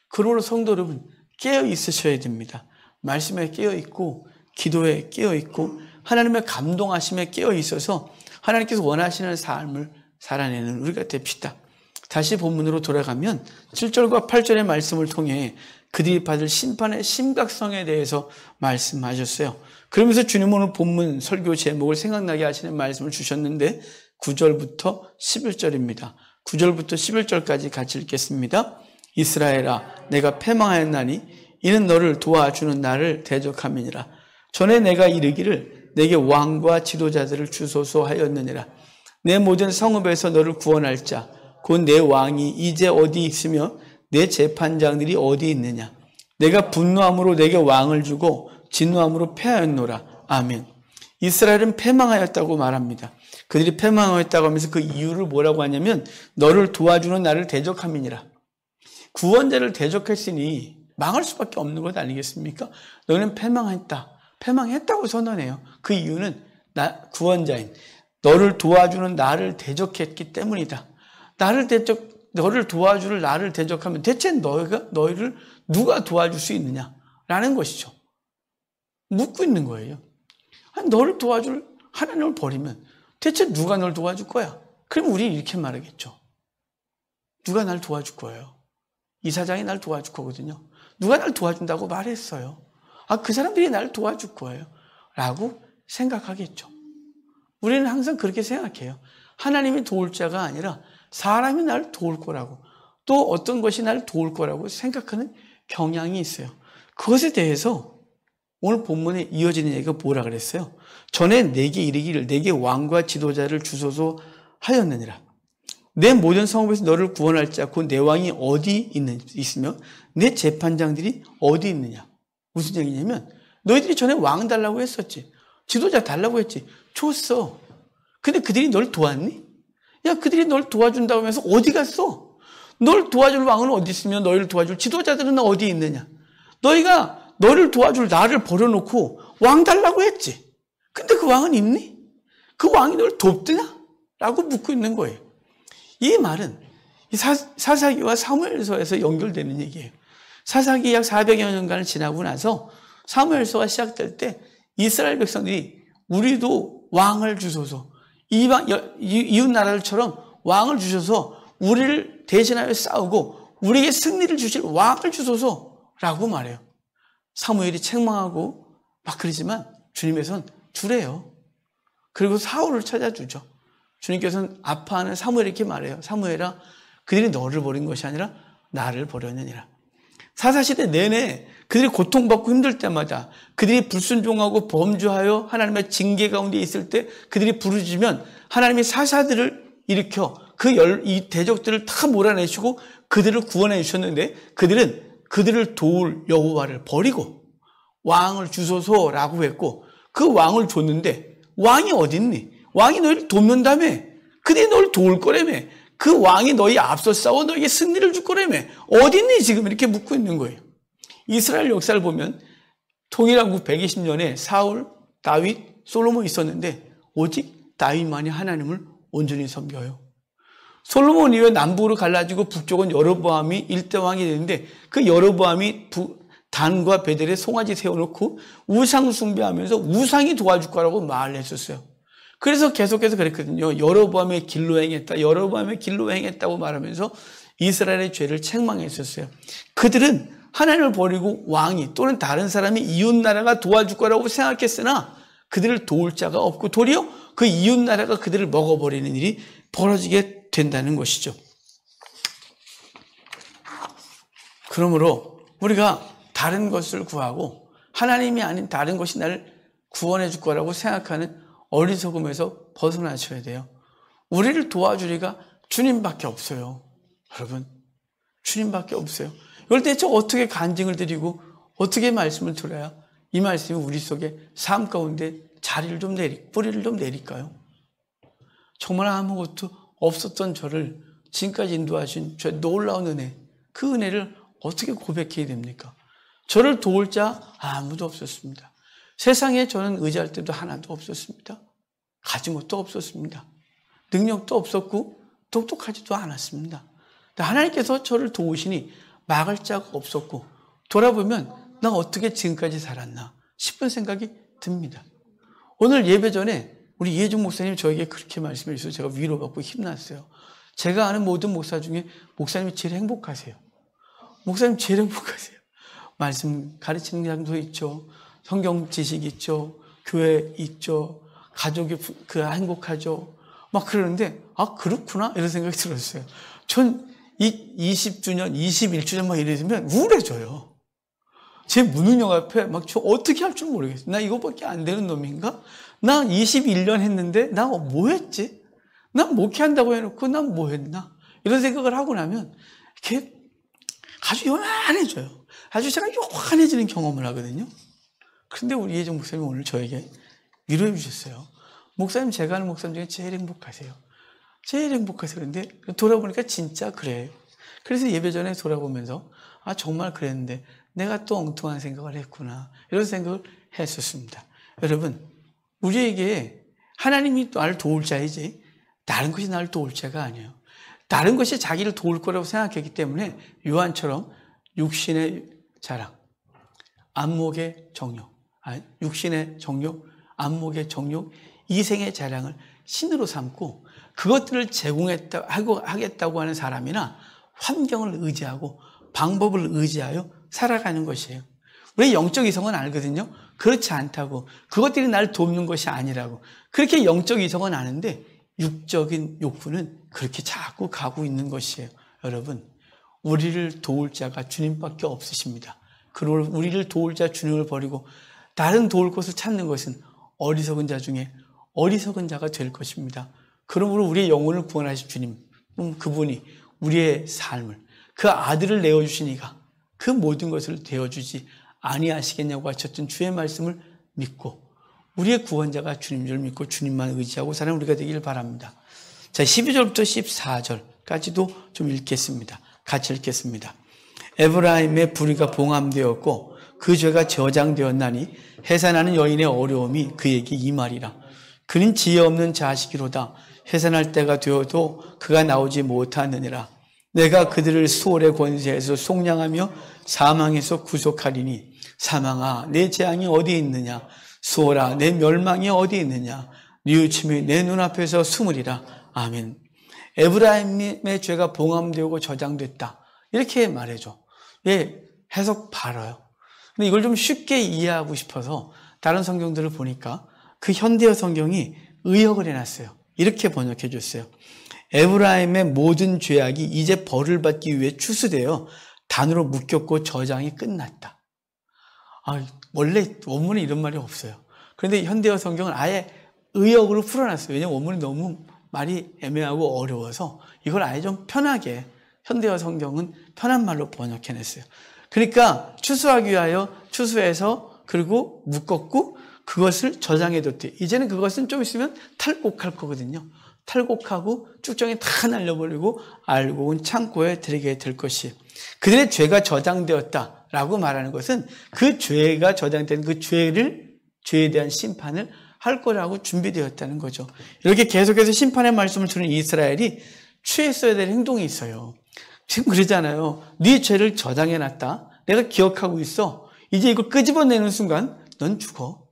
Speaker 1: 그러므로 성도 여러분 깨어 있으셔야 됩니다. 말씀에 깨어 있고 기도에 깨어 있고 하나님의 감동하심에 깨어 있어서 하나님께서 원하시는 삶을 살아내는 우리가 됩시다. 다시 본문으로 돌아가면 7절과 8절의 말씀을 통해 그들이 받을 심판의 심각성에 대해서 말씀하셨어요. 그러면서 주님 오늘 본문 설교 제목을 생각나게 하시는 말씀을 주셨는데 9절부터 11절입니다. 9절부터 11절까지 같이 읽겠습니다. 이스라엘아 내가 패망하였나니 이는 너를 도와주는 나를 대적함이니라. 전에 내가 이르기를 내게 왕과 지도자들을 주소서 하였느니라. 내 모든 성읍에서 너를 구원할 자 곧 내 왕이 이제 어디 있으며 내 재판장들이 어디 있느냐. 내가 분노함으로 내게 왕을 주고 진노함으로 패하였노라. 아멘. 이스라엘은 패망하였다고 말합니다. 그들이 패망하였다고 하면서 그 이유를 뭐라고 하냐면 너를 도와주는 나를 대적함이니라. 구원자를 대적했으니 망할 수밖에 없는 것 아니겠습니까? 너는 패망했다고 선언해요. 그 이유는 구원자인 너를 도와주는 나를 대적했기 때문이다. 너를 도와줄 나를 대적하면 대체 너희를 누가 도와줄 수 있느냐라는 것이죠. 묻고 있는 거예요. 너를 도와줄 하나님을 버리면 대체 누가 널 도와줄 거야? 그럼 우리는 이렇게 말하겠죠. 누가 날 도와줄 거예요? 이사장이 날 도와줄 거거든요. 누가 날 도와준다고 말했어요. 그 사람들이 날 도와줄 거예요. 라고 생각하겠죠. 우리는 항상 그렇게 생각해요. 하나님이 도울 자가 아니라 사람이 날 도울 거라고 또 어떤 것이 날 도울 거라고 생각하는 경향이 있어요. 그것에 대해서 오늘 본문에 이어지는 얘기가 뭐라 그랬어요? 전에 내게 이르기를 내게 왕과 지도자를 주소서 하였느니라. 내 모든 성읍에서 너를 구원할 자 곧 내 왕이 어디 있으며 내 재판장들이 어디 있느냐. 무슨 얘기냐면 너희들이 전에 왕 달라고 했었지. 지도자 달라고 했지. 줬어. 근데 그들이 널 도왔니? 야, 그들이 널 도와준다고 하면서 어디 갔어? 널 도와줄 왕은 어디 있으며 너희를 도와줄 지도자들은 어디 있느냐? 너희가 너를 도와줄 나를 버려놓고 왕 달라고 했지. 근데 그 왕은 있니? 그 왕이 널 돕드냐? 라고 묻고 있는 거예요. 이 말은 사사기와 사무엘서에서 연결되는 얘기예요. 사사기 약 400여 년간을 지나고 나서 사무엘서가 시작될 때 이스라엘 백성들이 우리도 왕을 주소서, 이웃 나라들처럼 왕을 주셔서 우리를 대신하여 싸우고 우리에게 승리를 주실 왕을 주소서라고 말해요. 사무엘이 책망하고 막 그러지만 주님께서는 주래요. 그리고 사울을 찾아주죠. 주님께서는 아파하는 사무엘에게 말해요. 사무엘아, 그들이 너를 버린 것이 아니라 나를 버렸느니라. 사사시대 내내 그들이 고통받고 힘들 때마다 그들이 불순종하고 범죄하여 하나님의 징계 가운데 있을 때 그들이 부르짖으면 하나님이 사사들을 일으켜 이 대적들을 다 몰아내시고 그들을 구원해 주셨는데 그들은 그들을 도울 여호와를 버리고 왕을 주소서라고 했고 그 왕을 줬는데 왕이 어딨니? 왕이 너희를 돕는다며. 그들이 너를 도울 거라며. 그 왕이 너희 앞서 싸워 너에게 승리를 줄 거라며. 어딨니 지금 이렇게 묻고 있는 거예요. 이스라엘 역사를 보면 통일왕국 120년에 사울, 다윗, 솔로몬 있었는데 오직 다윗만이 하나님을 온전히 섬겨요. 솔로몬 이후에 남북으로 갈라지고 북쪽은 여로보암이 일대 왕이 되는데 그 여로보암이 단과 베델에 송아지 세워놓고 우상 숭배하면서 우상이 도와줄 거라고 말을 했었어요. 그래서 계속해서 그랬거든요. 여로보암의 길로 행했다. 여로보암의 길로 행했다고 말하면서 이스라엘의 죄를 책망했었어요. 그들은 하나님을 버리고 왕이 또는 다른 사람이 이웃나라가 도와줄 거라고 생각했으나 그들을 도울 자가 없고 도리어 그 이웃나라가 그들을 먹어버리는 일이 벌어지게 된다는 것이죠. 그러므로 우리가 다른 것을 구하고 하나님이 아닌 다른 것이 나를 구원해 줄 거라고 생각하는 어리석음에서 벗어나셔야 돼요. 우리를 도와주리가 주님밖에 없어요. 여러분, 주님밖에 없어요. 이럴 때 저 어떻게 간증을 드리고 어떻게 말씀을 들어야 이 말씀이 우리 속에 삶 가운데 뿌리를 좀 내릴까요? 정말 아무것도 없었던 저를 지금까지 인도하신 저 놀라운 은혜, 그 은혜를 어떻게 고백해야 됩니까? 저를 도울 자 아무도 없었습니다. 세상에 저는 의지할 때도 하나도 없었습니다. 가진 것도 없었습니다. 능력도 없었고 똑똑하지도 않았습니다. 하나님께서 저를 도우시니 막을 자가 없었고 돌아보면 나 어떻게 지금까지 살았나 싶은 생각이 듭니다. 오늘 예배 전에 우리 이해중 목사님이 저에게 그렇게 말씀해 주셔서 제가 위로받고 힘났어요. 제가 아는 모든 목사 중에 목사님이 제일 행복하세요. 목사님 제일 행복하세요. 말씀 가르치는 장소 있죠. 성경 지식 있죠. 교회 있죠. 가족이 행복하죠. 막 그러는데 아 그렇구나 이런 생각이 들었어요. 전 20주년, 21주년 막 이러면 우울해져요. 제 무능력 앞에 막 저 어떻게 할 줄 모르겠어요. 나 이거밖에 안 되는 놈인가? 나 21년 했는데 나 뭐 했지? 나 목회한다고 해놓고 난 뭐 했나? 이런 생각을 하고 나면 이렇게 아주 요만해져요. 아주 제가 요만해지는 경험을 하거든요. 그런데 우리 이해정 목사님 오늘 저에게 위로해 주셨어요. 목사님, 제가 아는 목사님 중에 제일 행복하세요. 제일 행복하세요. 그런데 돌아보니까 진짜 그래요. 그래서 예배 전에 돌아보면서 아 정말 그랬는데 내가 또 엉뚱한 생각을 했구나 이런 생각을 했었습니다. 여러분, 우리에게 하나님이 나를 도울 자이지 다른 것이 나를 도울 자가 아니에요. 다른 것이 자기를 도울 거라고 생각했기 때문에 요한처럼 육신의 자랑, 안목의 정욕, 육신의 정욕, 안목의 정욕, 이생의 자랑을 신으로 삼고 그것들을 하겠다고 하는 사람이나 환경을 의지하고 방법을 의지하여 살아가는 것이에요. 우리 영적 이성은 알거든요. 그렇지 않다고. 그것들이 나를 돕는 것이 아니라고. 그렇게 영적 이성은 아는데 육적인 욕구는 그렇게 자꾸 가고 있는 것이에요. 여러분, 우리를 도울 자가 주님밖에 없으십니다. 그리고 우리를 도울 자 주님을 버리고 다른 도울 것을 찾는 것은 어리석은 자 중에 어리석은 자가 될 것입니다. 그러므로 우리의 영혼을 구원하실 주님, 그분이 우리의 삶을, 그 아들을 내어주시니가 그 모든 것을 되어주지 아니하시겠냐고 하셨던 주의 말씀을 믿고 우리의 구원자가 주님인 줄 믿고 주님만 의지하고 사는 우리가 되길 바랍니다. 자, 12절부터 14절까지도 좀 읽겠습니다. 같이 읽겠습니다. 에브라임의 불의가 봉함되었고 그 죄가 저장되었나니 해산하는 여인의 어려움이 그에게 임하리라. 그는 지혜 없는 자식이로다. 해산할 때가 되어도 그가 나오지 못하느니라. 내가 그들을 수월의 권세에서 속량하며 사망에서 구속하리니 사망아 내 재앙이 어디 있느냐? 수월아 내 멸망이 어디 있느냐? 뉘우침이 내 눈앞에서 숨으리라. 아멘. 에브라임의 죄가 봉함되고 저장됐다. 이렇게 말해줘. 예, 해석 바라요. 근데 이걸 좀 쉽게 이해하고 싶어서 다른 성경들을 보니까 그 현대어 성경이 의역을 해놨어요. 이렇게 번역해 줬어요. 에브라임의 모든 죄악이 이제 벌을 받기 위해 추수되어 단으로 묶였고 저장이 끝났다. 원래 원문에 이런 말이 없어요. 그런데 현대어 성경은 아예 의역으로 풀어놨어요. 왜냐하면 원문이 너무 말이 애매하고 어려워서 이걸 아예 좀 편하게 현대어 성경은 편한 말로 번역해냈어요. 그러니까 추수하기 위하여 추수해서 그리고 묶었고 그것을 저장해뒀대요. 이제는 그것은 좀 있으면 탈곡할 거거든요. 탈곡하고 쭉정이 다 날려버리고 알고 온 창고에 들이게 될 것이에요. 그들의 죄가 저장되었다라고 말하는 것은 그 죄가 저장된 그 죄에 대한 심판을 할 거라고 준비되었다는 거죠. 이렇게 계속해서 심판의 말씀을 들은 이스라엘이 취했어야 될 행동이 있어요. 지금 그러잖아요. 네 죄를 저장해놨다. 내가 기억하고 있어. 이제 이걸 끄집어내는 순간 넌 죽어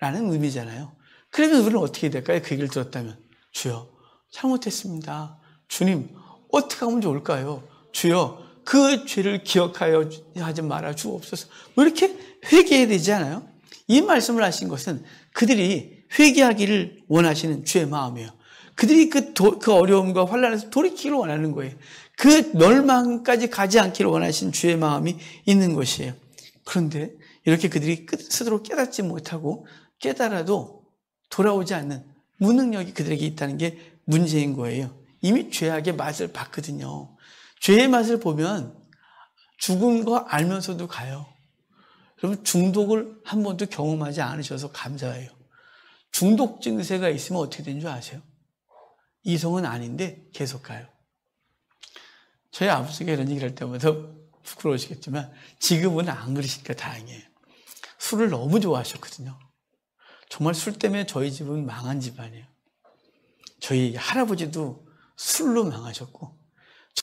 Speaker 1: 라는 의미잖아요. 그러면 우리는 어떻게 될까요? 그 얘기를 들었다면 주여 잘못했습니다. 주님 어떻게 하면 좋을까요? 주여 그 죄를 기억하여 하지 말아 주옵소서. 뭐 이렇게 회개해야 되지 않아요? 이 말씀을 하신 것은 그들이 회개하기를 원하시는 주의 마음이에요. 그들이 그 어려움과 환난에서 돌이키기를 원하는 거예요. 그 멸망까지 가지 않기를 원하시는 주의 마음이 있는 것이에요. 그런데 이렇게 그들이 스스로 깨닫지 못하고 깨달아도 돌아오지 않는 무능력이 그들에게 있다는 게 문제인 거예요. 이미 죄악의 맛을 봤거든요. 죄의 맛을 보면 죽은 거 알면서도 가요. 여러분 중독을 한 번도 경험하지 않으셔서 감사해요. 중독 증세가 있으면 어떻게 되는 줄 아세요? 이성은 아닌데 계속 가요. 저희 아버지가 이런 얘기를 할 때마다 부끄러우시겠지만 지금은 안 그러시니까 다행이에요. 술을 너무 좋아하셨거든요. 정말 술 때문에 저희 집은 망한 집안이에요. 저희 할아버지도 술로 망하셨고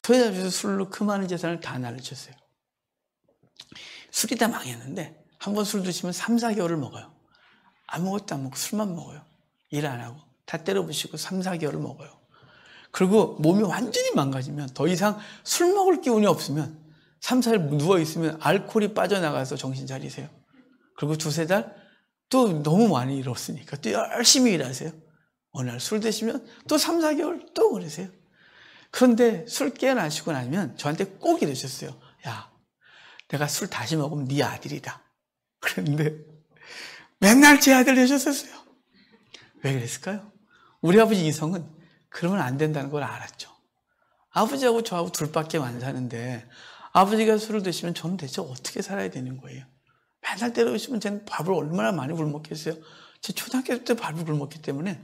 Speaker 1: 저희 아버지도 술로 그 많은 재산을 다 날리셨어요. 술이 다 망했는데 한 번 술 드시면 3, 4개월을 먹어요. 아무것도 안 먹고 술만 먹어요. 일 안 하고 다 때려부시고 3, 4개월을 먹어요. 그리고 몸이 완전히 망가지면 더 이상 술 먹을 기운이 없으면 3, 4일 누워있으면 알코올이 빠져나가서 정신 차리세요. 그리고 2, 3달 또 너무 많이 잃었으니까 또 열심히 일하세요. 어느 날 술 드시면 또 3, 4개월 또 그러세요. 그런데 술 깨어나시고 나면 저한테 꼭 이러셨어요. 야, 내가 술 다시 먹으면 네 아들이다. 그런데 맨날 제 아들 되셨었어요. 왜 그랬을까요? 우리 아버지 이성은 그러면 안 된다는 걸 알았죠. 아버지하고 저하고 둘밖에 안 사는데 아버지가 술을 드시면 저는 대체 어떻게 살아야 되는 거예요? 맨날 때려오시면 저는 밥을 얼마나 많이 굶었겠어요? 제 초등학교 때 밥을 굶었기 때문에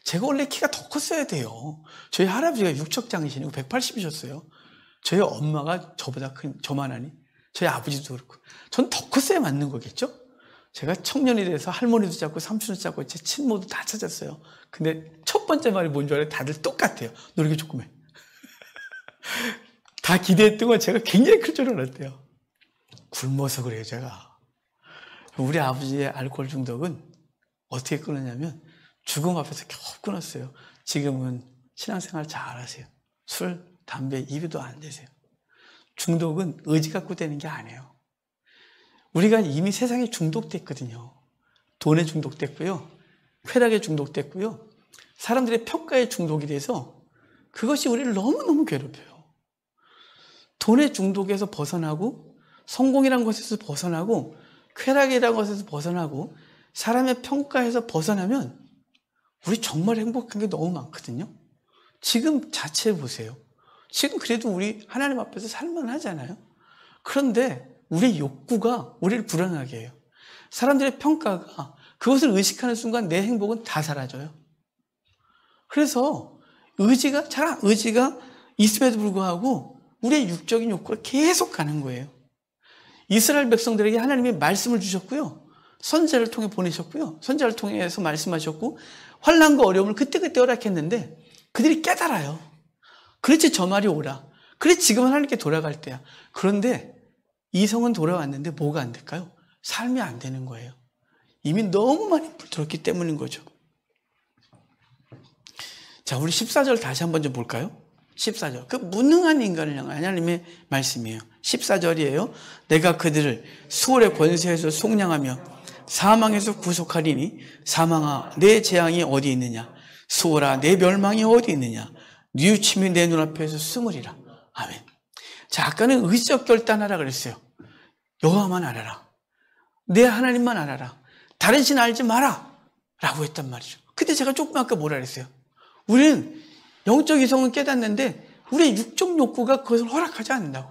Speaker 1: 제가 원래 키가 더 컸어야 돼요. 저희 할아버지가 육척장이시고 180이셨어요. 저희 엄마가 저보다 큰, 저만하니 저희 아버지도 그렇고 전 더 컸어야 맞는 거겠죠? 제가 청년이 돼서 할머니도 찾고 삼촌도 찾고 제 친모도 다 찾았어요. 근데 첫 번째 말이 뭔 줄 알아요? 다들 똑같아요. 너 이렇게 조그매. 다 기대했던 건 제가 굉장히 클 줄 알았대요. 굶어서 그래요, 제가. 우리 아버지의 알코올 중독은 어떻게 끊었냐면 죽음 앞에서 겨우 끊었어요. 지금은 신앙생활 잘 하세요. 술, 담배 입에도 안 대세요. 중독은 의지 갖고 되는 게 아니에요. 우리가 이미 세상에 중독됐거든요. 돈에 중독됐고요. 쾌락에 중독됐고요. 사람들의 평가에 중독이 돼서 그것이 우리를 너무너무 괴롭혀요. 돈의 중독에서 벗어나고 성공이란 것에서 벗어나고 쾌락이라는 것에서 벗어나고 사람의 평가에서 벗어나면 우리 정말 행복한 게 너무 많거든요. 지금 자체 보세요. 지금 그래도 우리 하나님 앞에서 살만하잖아요. 그런데 우리의 욕구가 우리를 불안하게 해요. 사람들의 평가가 그것을 의식하는 순간 내 행복은 다 사라져요. 그래서 의지가 있음에도 불구하고 우리의 육적인 욕구가 계속 가는 거예요. 이스라엘 백성들에게 하나님이 말씀을 주셨고요. 선지자를 통해 보내셨고요. 선지자를 통해서 말씀하셨고 환난과 어려움을 그때그때 허락했는데 그들이 깨달아요. 그렇지 저 말이 오라. 그래 지금 하나님께 돌아갈 때야. 그런데 이성은 돌아왔는데 뭐가 안 될까요? 삶이 안 되는 거예요. 이미 너무 많이 물들었기 때문인 거죠. 자, 우리 14절 다시 한번 좀 볼까요? 14절. 그 무능한 인간을 향한 하나님의 말씀이에요. 14절이에요. 내가 그들을 수월의 권세에서 속량하며 사망에서 구속하리니 사망아 내 재앙이 어디 있느냐? 수월아 내 멸망이 어디 있느냐? 뉘우침이 내 눈앞에서 숨으리라. 아멘. 자, 아까는 의지적 결단하라 그랬어요. 여호와만 알아라. 내 하나님만 알아라. 다른 신 알지 마라. 라고 했단 말이죠. 근데 제가 조금 아까 뭐라 그랬어요? 우리는 영적 이성은 깨닫는데 우리의 육적 욕구가 그것을 허락하지 않는다고.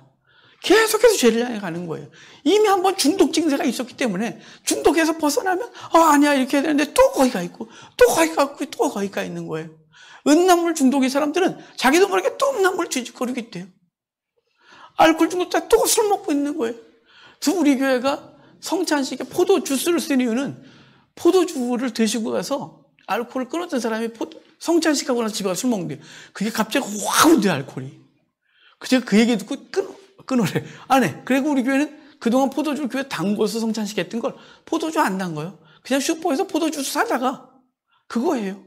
Speaker 1: 계속해서 죄를 향해 가는 거예요. 이미 한번 중독 증세가 있었기 때문에 중독에서 벗어나면 아니야 이렇게 해야 되는데 또 거기가 있고 또 거기가 있고 또 거기가 있는 거예요. 음란물 중독의 사람들은 자기도 모르게 또 음란물 뒤집거리고 있대요. 알코올 중독자 또 술 먹고 있는 거예요. 그래서 우리 교회가 성찬식에 포도 주스를 쓴 이유는 포도주를 드시고 가서 알코올을 끊었던 사람이 성찬식하고 나서 집에 가서 술 먹는데요. 그게 갑자기 확 온대요, 알코올이. 제가 그 얘기 듣고 끊으래. 안 해. 그리고 우리 교회는 그동안 포도주를 교회 담궈서 성찬시켰던 걸 포도주 안 담궈요. 그냥 슈퍼에서 포도주 사다가 그거예요.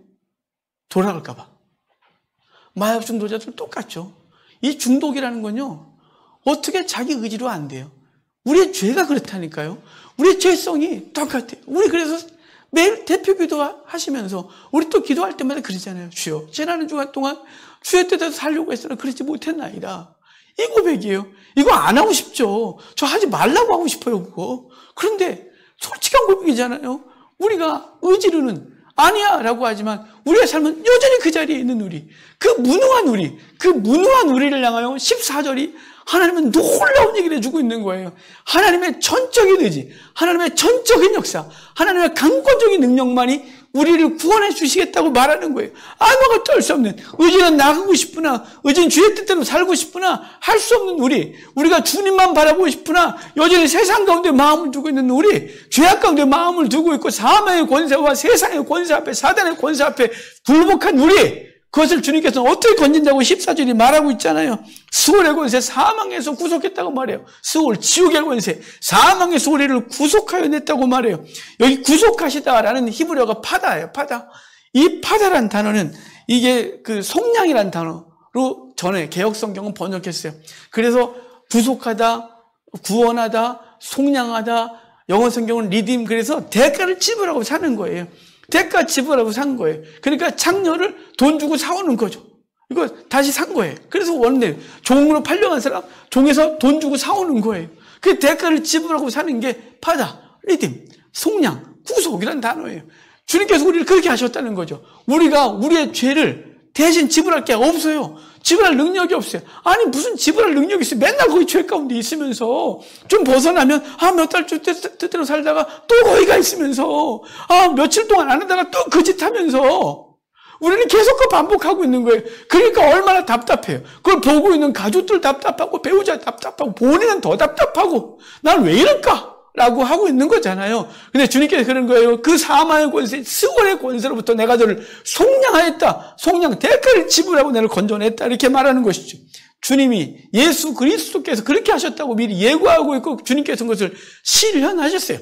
Speaker 1: 돌아갈까 봐. 마약 중독자들 똑같죠. 이 중독이라는 건요, 어떻게 자기 의지로 안 돼요. 우리의 죄가 그렇다니까요. 우리의 죄성이 똑같아요. 우리 그래서 매일 대표 기도 하시면서 우리 또 기도할 때마다 그러잖아요. 주여, 지난 주간 동안 주의 뜻대로 살려고 했으나 그러지 못했나이다. 이 고백이에요. 이거 안 하고 싶죠. 저 하지 말라고 하고 싶어요, 그거. 그런데 솔직한 고백이잖아요. 우리가 의지로는 아니야 라고 하지만 우리의 삶은 여전히 그 자리에 있는 우리, 그 무능한 우리를 향하여 14절이 하나님은 놀라운 얘기를 해주고 있는 거예요. 하나님의 전적인 의지, 하나님의 전적인 역사, 하나님의 강권적인 능력만이 우리를 구원해 주시겠다고 말하는 거예요. 아무것도 할 수 없는, 의지는 나가고 싶으나, 의지는 주의 뜻대로 살고 싶으나 할 수 없는 우리가 주님만 바라보고 싶으나 여전히 세상 가운데 마음을 두고 있는 우리, 죄악 가운데 마음을 두고 있고 사망의 권세와 세상의 권세 앞에, 사단의 권세 앞에 굴복한 우리, 그것을 주님께서는 어떻게 건진다고 14절이 말하고 있잖아요. 수월의 권세, 사망에서 구속했다고 말해요. 수월, 지옥의 권세, 사망에서 우리를 구속하여 냈다고 말해요. 여기 구속하시다라는 히브리어가 파다예요, 파다. 이 파다란 단어는 이게 그 속량이란 단어로 전에 개역성경은 번역했어요. 그래서 구속하다, 구원하다, 속량하다, 영어 성경은 리딤, 그래서 대가를 지불하고 사는 거예요. 대가 지불하고 산 거예요. 그러니까 창녀를 돈 주고 사오는 거죠. 이거 다시 산 거예요. 그래서 원래 종으로 팔려간 사람, 종에서 돈 주고 사오는 거예요. 그 대가를 지불하고 사는 게 파다, 리딤, 속량, 구속이라는 단어예요. 주님께서 우리를 그렇게 하셨다는 거죠. 우리가 우리의 죄를 대신 지불할 게 없어요. 지불할 능력이 없어요. 아니 무슨 지불할 능력이 있어요. 맨날 거기 죄 가운데 있으면서 좀 벗어나면 몇 달 뜻대로 살다가 또 거기가 있으면서 며칠 동안 안 하다가 또 그 짓 하면서 우리는 계속 그 반복하고 있는 거예요. 그러니까 얼마나 답답해요. 그걸 보고 있는 가족들 답답하고 배우자 답답하고 본인은 더 답답하고 난 왜 이럴까? 라고 하고 있는 거잖아요. 근데 주님께서 그런 거예요. 그 사망의 권세, 수월의 권세로부터 내가 너를 속량하였다. 속량, 대가를 지불하고 너를 건져냈다. 이렇게 말하는 것이죠. 주님이 예수 그리스도께서 그렇게 하셨다고 미리 예고하고 있고 주님께서 그것을 실현하셨어요.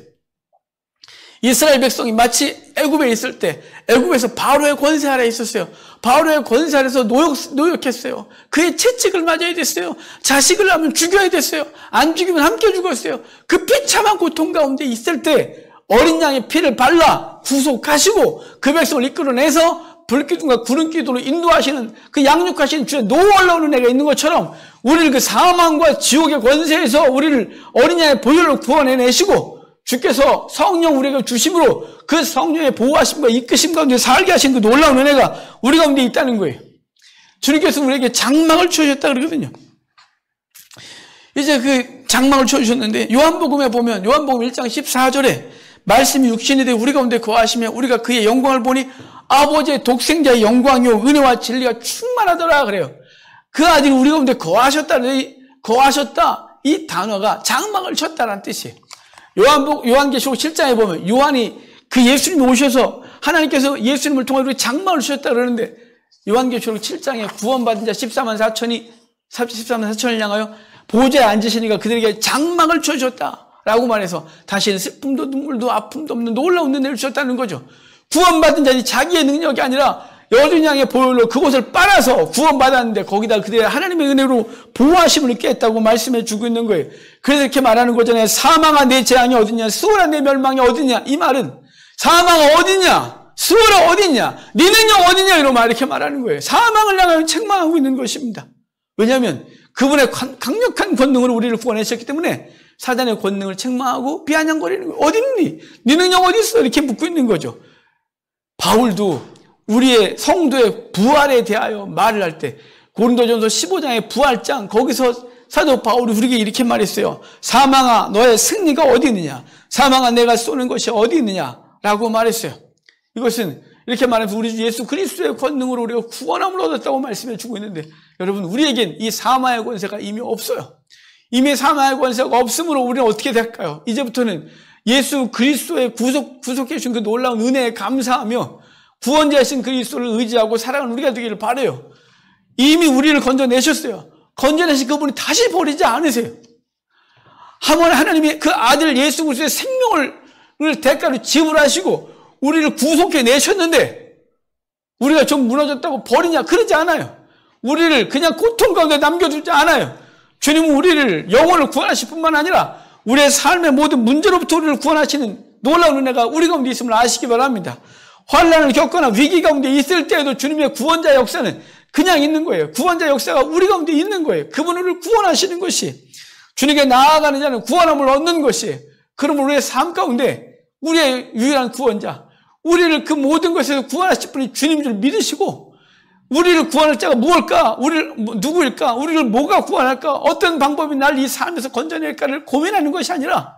Speaker 1: 이스라엘 백성이 마치 애굽에 있을 때 애굽에서 바로의 권세 아래 있었어요. 바로의 권세 아래서 노역했어요. 그의 채찍을 맞아야 됐어요. 자식을 낳으면 죽여야 됐어요. 안 죽이면 함께 죽었어요. 그 비참한 고통 가운데 있을 때 어린 양의 피를 발라 구속하시고 그 백성을 이끌어내서 불기둥과 구름기둥으로 인도하시는 그 양육하시는 주의 놀라운 은혜가 있는 것처럼 우리를 그 사망과 지옥의 권세에서 우리를 어린 양의 보혈로 구원해내시고 주께서 성령 우리에게 주심으로 그 성령의 보호하심과 이끄심 가운데 살게 하신 그 놀라운 은혜가 우리 가운데 있다는 거예요. 주님께서 우리에게 장막을 주셨다 그러거든요. 이제 그 장막을 주셨는데 요한복음에 보면 요한복음 1장 14절에 말씀이 육신이 되어 우리 가운데 거하시며 우리가 그의 영광을 보니 아버지의 독생자의 영광이요 은혜와 진리가 충만하더라 그래요. 그 아들이 우리 가운데 거하셨다 이 단어가 장막을 쳤다라는 뜻이에요. 요한계시록 7장에 보면 요한이 그 예수님이 오셔서 하나님께서 예수님을 통해 우리 장막을 주셨다 그러는데 요한계시록 7장에 구원받은 자 14만 4천을 향하여 보좌에 앉으시니까 그들에게 장막을 주셨다라고 말해서 다시는 슬픔도 눈물도 아픔도 없는 놀라운 은혜를 주셨다는 거죠. 구원받은 자들이 자기의 능력이 아니라 여린 양의 보혈로 그곳을 빨아서 구원받았는데 거기다 그들의 하나님의 은혜로 보호하심을 입게 했다고 말씀해 주고 있는 거예요. 그래서 이렇게 말하는 거잖아요. 사망아 내 재앙이 어디냐, 수월아 내 멸망이 어디냐. 이 말은 사망아 어디냐, 수월아 어디냐, 네 능력 어디냐 이런 말 이렇게 말하는 거예요. 사망을 향하여 책망하고 있는 것입니다. 왜냐하면 그분의 강력한 권능으로 우리를 구원하셨기 때문에 사단의 권능을 책망하고 비아냥거리는 거예요. 어디 있니? 네 능력 어디 있어? 이렇게 묻고 있는 거죠. 바울도 우리의 성도의 부활에 대하여 말을 할 때 고린도전서 15장의 부활장 거기서 사도 바울이 우리에게 이렇게 말했어요. 사망아 너의 승리가 어디 있느냐, 사망아 내가 쏘는 것이 어디 있느냐라고 말했어요. 이것은 이렇게 말하면서 우리 주 예수 그리스도의 권능으로 우리가 구원함을 얻었다고 말씀해 주고 있는데 여러분 우리에겐 이 사망의 권세가 이미 없어요. 이미 사망의 권세가 없으므로 우리는 어떻게 될까요? 이제부터는 예수 그리스도의 구속해 주신 그 놀라운 은혜에 감사하며 구원자이신 그리스도를 의지하고 살아가는 우리가 되기를 바라요. 이미 우리를 건져내셨어요. 건져내신 그분이 다시 버리지 않으세요. 하모니 하나님이 그 아들 예수 그리스도의 생명을 대가로 지불하시고 우리를 구속해 내셨는데 우리가 좀 무너졌다고 버리냐? 그러지 않아요. 우리를 그냥 고통 가운데 남겨두지 않아요. 주님은 우리를 영혼을 구원하실 뿐만 아니라 우리의 삶의 모든 문제로부터 우리를 구원하시는 놀라운 은혜가 우리 가운데 있음을 아시기 바랍니다. 환난을 겪거나 위기 가운데 있을 때에도 주님의 구원자 역사는 그냥 있는 거예요. 구원자 역사가 우리 가운데 있는 거예요. 그분은 우리를 구원하시는 것이, 주님께 나아가는 자는 구원함을 얻는 것이, 그러면 우리의 삶 가운데 우리의 유일한 구원자, 우리를 그 모든 것에서 구원하실 분이 주님인 줄 믿으시고, 우리를 구원할 자가 무엇일까? 우리를 누구일까? 우리를 뭐가 구원할까? 어떤 방법이 날 이 삶에서 건져낼까를 고민하는 것이 아니라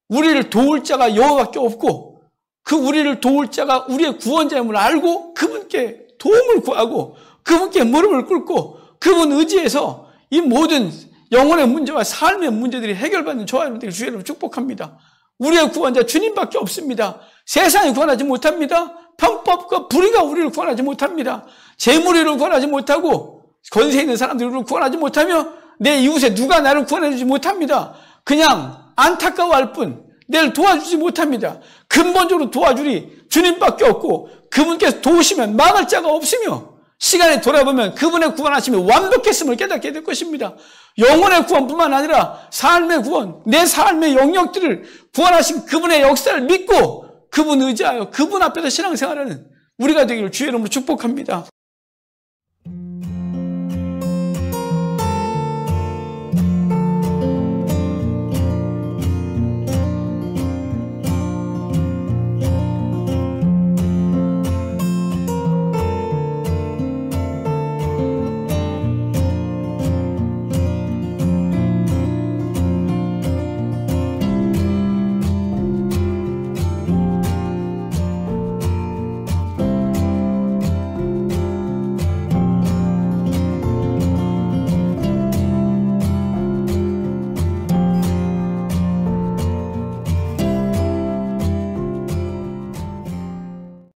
Speaker 1: 우리를 도울 자가 여호와밖에 없고 그 우리를 도울 자가 우리의 구원자임을 알고 그분께 도움을 구하고 그분께 무릎을 꿇고 그분 의지해서 이 모든 영혼의 문제와 삶의 문제들이 해결받는 저와 여러분들의 주의 이름으로 축복합니다. 우리의 구원자 주님밖에 없습니다. 세상이 구원하지 못합니다. 편법과 불의가 우리를 구원하지 못합니다. 재물이를 구원하지 못하고 권세 있는 사람들을 구원하지 못하며 내 이웃에 누가 나를 구원해주지 못합니다. 그냥 안타까워할 뿐 내를 도와주지 못합니다. 근본적으로 도와주리 주님밖에 없고 그분께서 도우시면 막을 자가 없으며 시간에 돌아보면 그분의 구원하심이 완벽했음을 깨닫게 될 것입니다. 영혼의 구원뿐만 아니라 삶의 구원, 내 삶의 영역들을 구원하신 그분의 역사를 믿고 그분 의지하여 그분 앞에서 신앙생활하는 우리가 되기를 주의 이름으로 축복합니다.